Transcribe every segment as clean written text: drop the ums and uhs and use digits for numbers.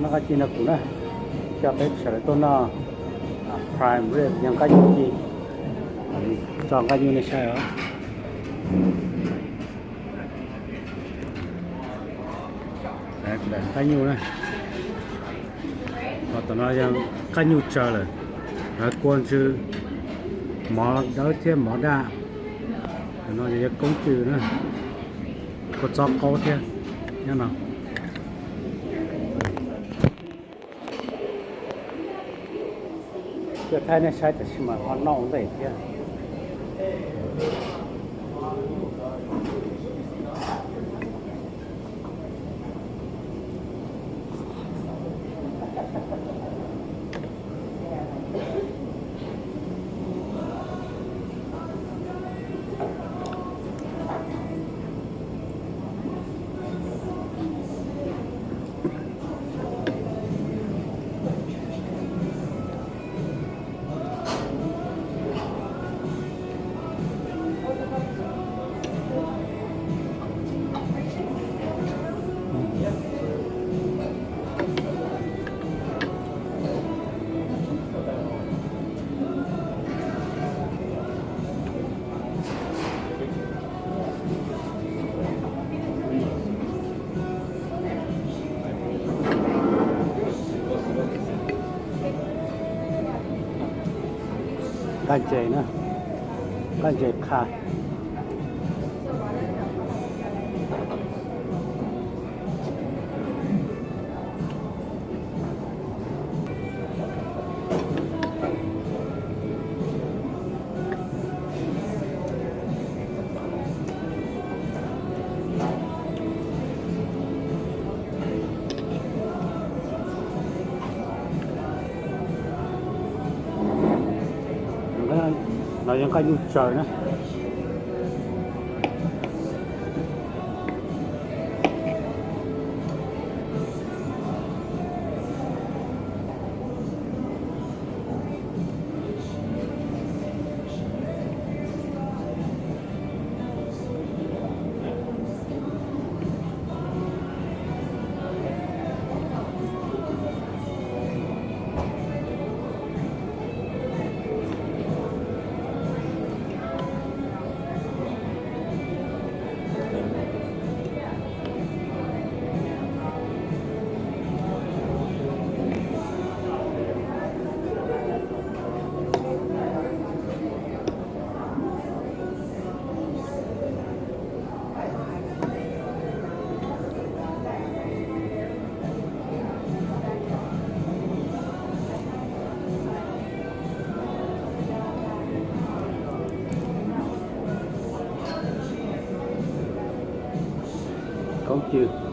nó cái chi nó cũng đó cho cái sở tôi nó prime rate những cái gì chọn cái như này sao đó đấy là cái như này và tụi nó đang cái như chờ rồi nó quan chứ mỏ đỡ thêm mỏ đa nóจะcông trừ nữa có cho câu thêm nhá nào cái thay này sai thì mà họ nong vậy chứกันเจนะกันเจค่ะnóยังcái trời nữa không chưa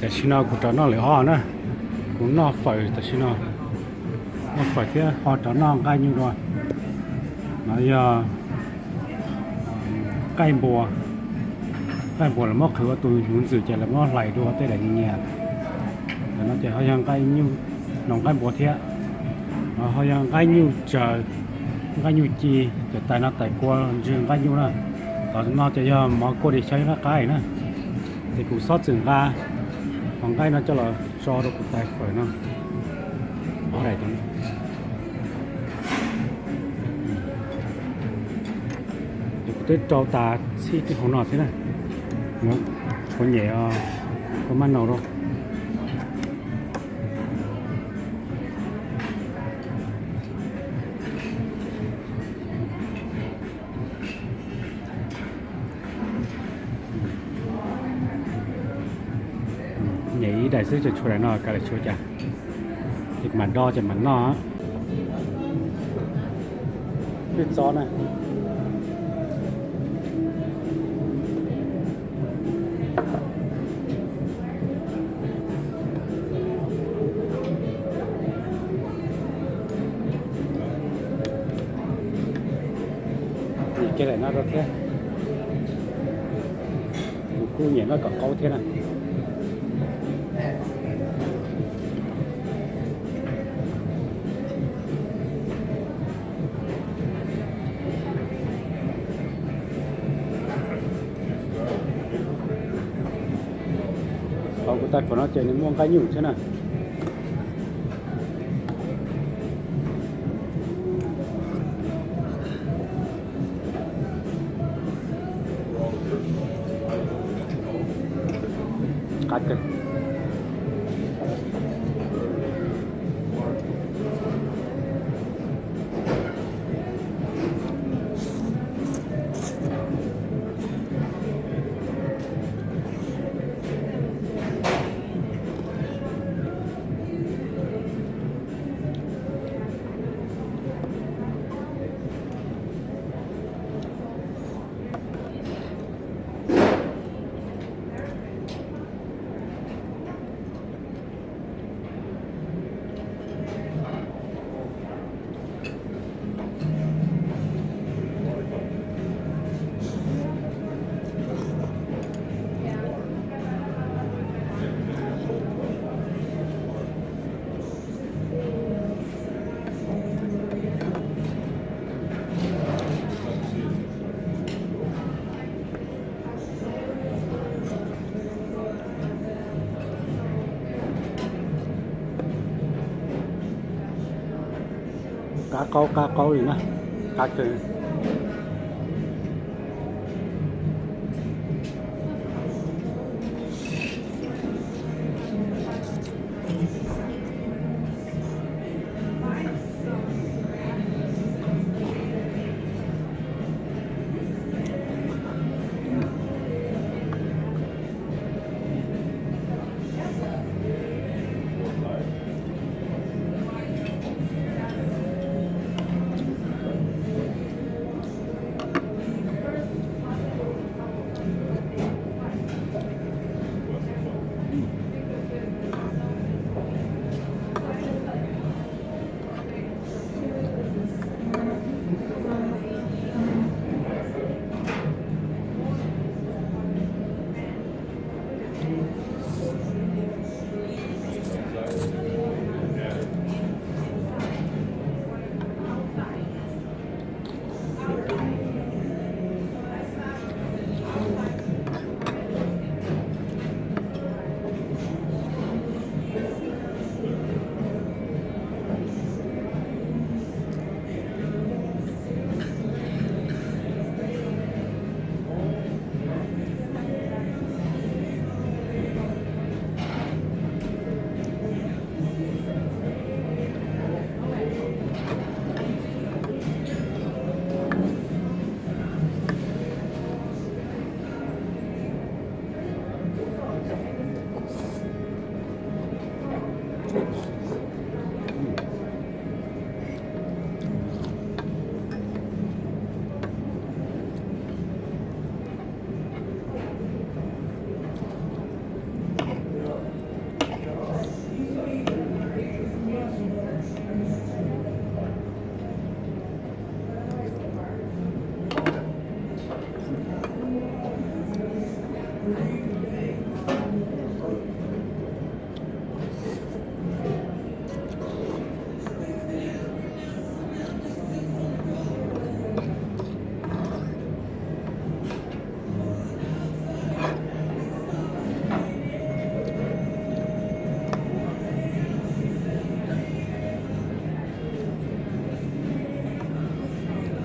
แต่ชิโน่กูตอนนั้นเลยอ๋อนะกูนอกไฟแต่ชิโน่นอกไฟที่อ๋อตอนนั้นใกล้อยู่ด้วยนายใกล้บัวแล้วมันคือว่าตัวหนุนสื่อใจแล้วมันไหลด้วยแต่ละเงี้ย nó chỉ hơi hàng cái như nòng cái bộ thiệt hơi hàng cái như chờ cái như chi để tại nó tại qua riêng cái như nữa còn nó chỉ cho mọi cô để chơi nó cái nữa thì cũng sót chừng ra còn cái nó cho là cho được tài phải nó ở đây thôi thì cái trâu ta xí cái hồn nọ thế này nó có nhẹ có mang nào đâu nhảy đại sứ cho chỗ này nó cái là chỗ chả thì mà đo cho mình nó biết gió này cái này nó rất thế cô nhìn nó còn câu thế này còn cái tay của nó chạy đến mua cái nhủ thế này cắt kìa cá câu gì nữa cá kìa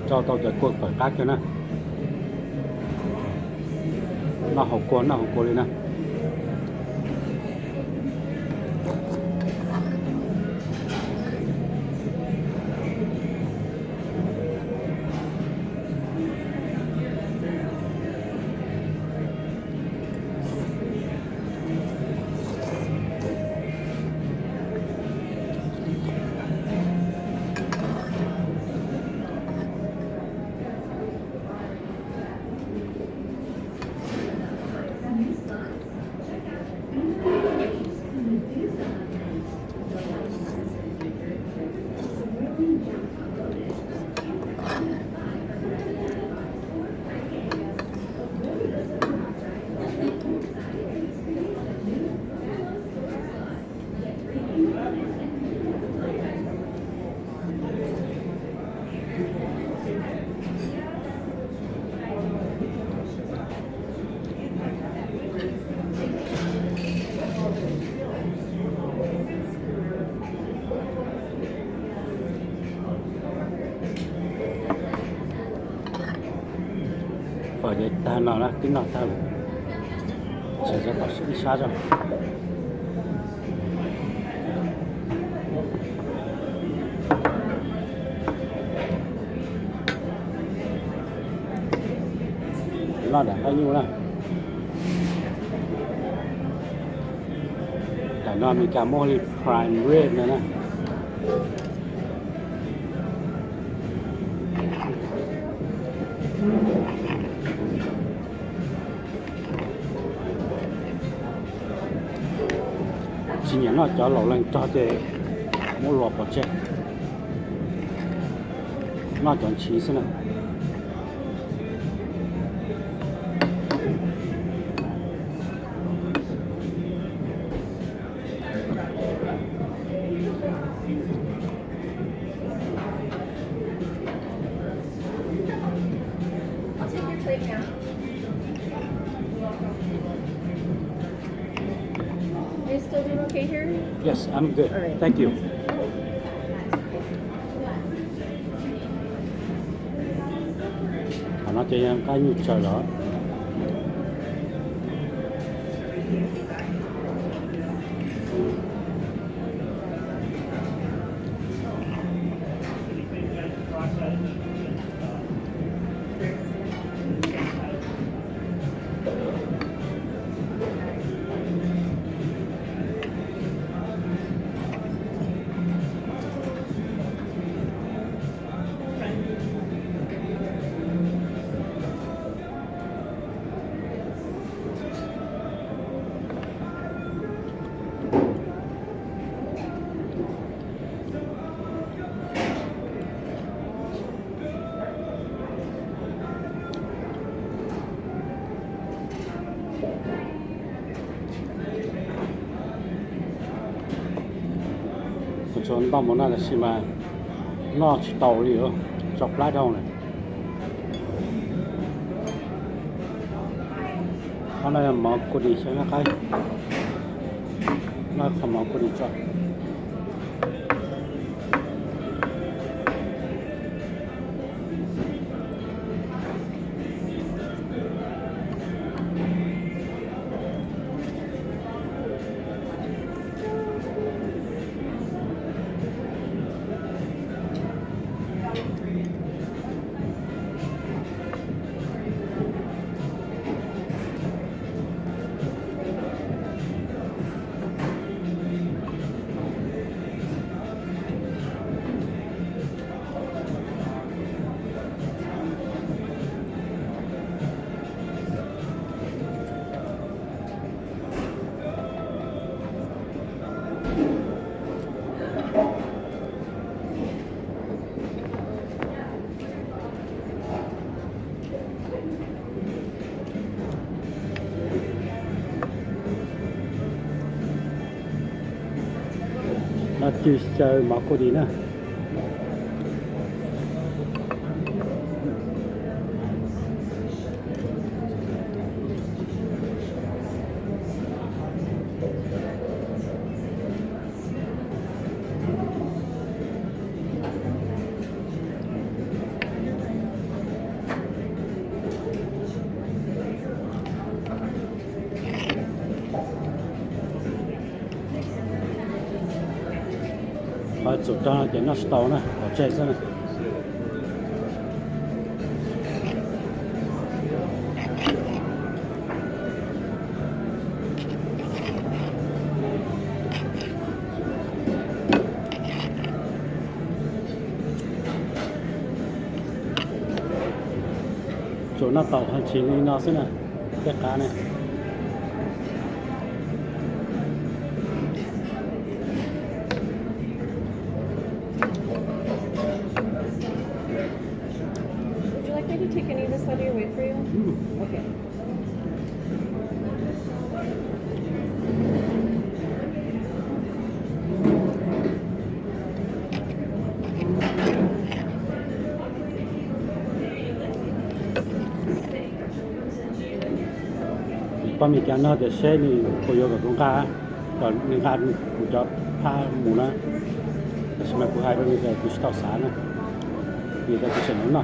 cho tao cái cuộc phải cắt cho nè nó học cuốn lên nè phải để ta nào là cái nào ta sẽ ra có sự xa rồi nó đã bao nhiêu nèแต่นอนมีการโมลิพรายเรดนะ chỉ nhận nó cho lẩu lên cho thế mua lọt vào chết nó chọn chí xem nào Are you still doing okay here? Yes, I'm good. All right. Thank you. Nó cho em cái như trời đó. Chọn bao món này là xí mà nó tàu đi rồi chọc lái đâu này hôm nay là món cua đi xem cái nó không món cua đi cho nó chưa chơi mà cô đi nữa phải chủ cho cái nó tàu này ở trên này chỗ nó tàu hành trình nó sẽ là cái cá này Would you like me to take any of this out of your way for you? Okay. có mình cái nó để xe thì có yêu của con cá còn những cá của cho pha mù nó là xem của hai bên cái của tàu xá này vì cái sẽ nóng nè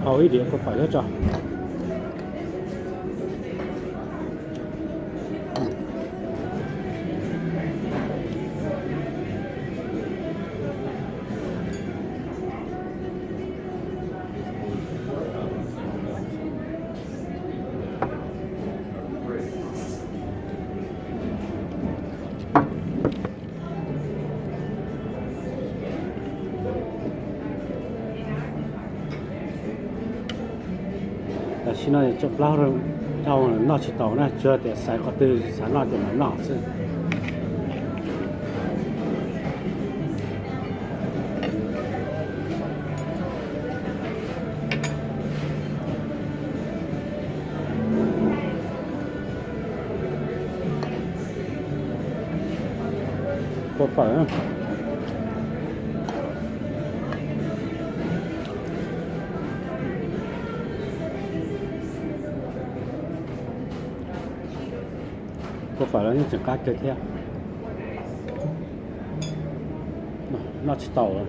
hầu ít điểm có phải hết rồi là xin nói cho lao rồi đâu nó chỉ tàu này chưa để xài có từ sáng nào để nó chứ có phải không có phải là những trường cá chơi theo nó chỉ tàu rồi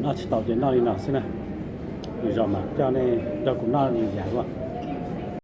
nó chỉ tàu đến nó đi nào xin này rồi mà cho nên đâu cũng nó gì vậy quá